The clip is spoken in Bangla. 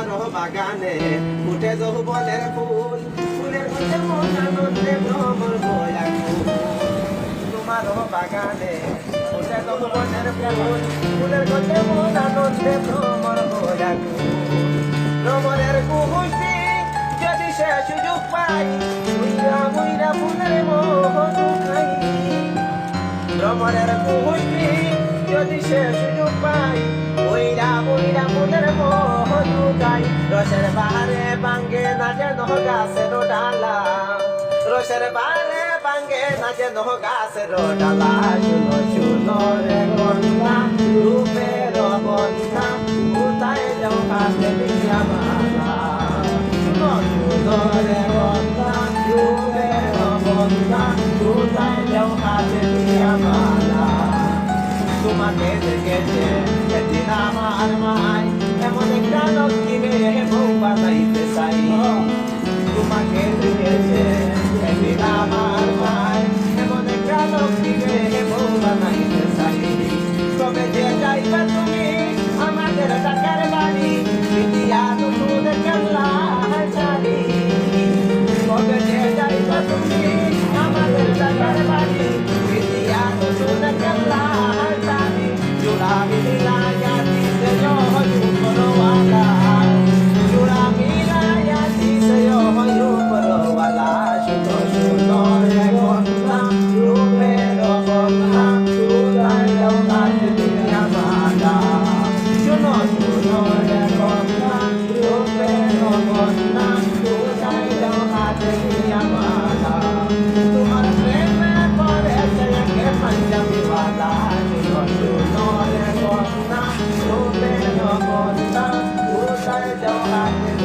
তোমার বাগানে ফুটে যৌবনের ফুল ফুলের মধ্যে মন আনন্দে ভ্রমর বয়াকুল তোমার বাগানে ফুটে যৌবনের ফুল ফুলের মধ্যে মন আনন্দে ভ্রমর বয়াকুল ভ্রমরের কুহুসি যদি সে সুযোগ পাই মুইরা মুইরা ফুলের মোহন খাই ভ্রমরের কুহুসি যদি সে সুযোগ পাই মুইরা মুইরা ফুলের মোহন খাই রসের বাহারে বাঙ্গে নাচে নহ গাছের ডালা রসের বাহারে বাঙ্গে নাচে নহ গাছের ডালা শুনো শুনো রে কন্যা রূপের বন্যা কোথায় যাও কাছে দিয়া মালা শুনো শুনো রে কন্যা রূপের বন্যা কোথায় যাও কাছে দিয়া মালা তোমাকে দেখেছে সেদিন আমার মাই এমন একটা লক্ষ্মী বউ বানাইতে চাই তোমাকে দেখেছে সেদিন আমার মাই এমন একটা লক্ষ্মী বউ বানাইতে চাই তবে যে যাইবা তুমি আমাদের টাকার বাড়ি বিটিয়া নতুন কেল্লা চালি তবে যে যাইবা তুমি আমাদের টাকার বাড়ি বিটিয়া নতুন কেল্লা Chula mila ya dice yo pero wala Chula mila ya dice yo pero wala Shuno shuno re konna Rumero konna Chula yo kate diya mala Shuno shuno re konna Rumero konna Chula yo kate diya mala Tumhar prem mein pore chale ke panjabi wala Shuno shuno Don't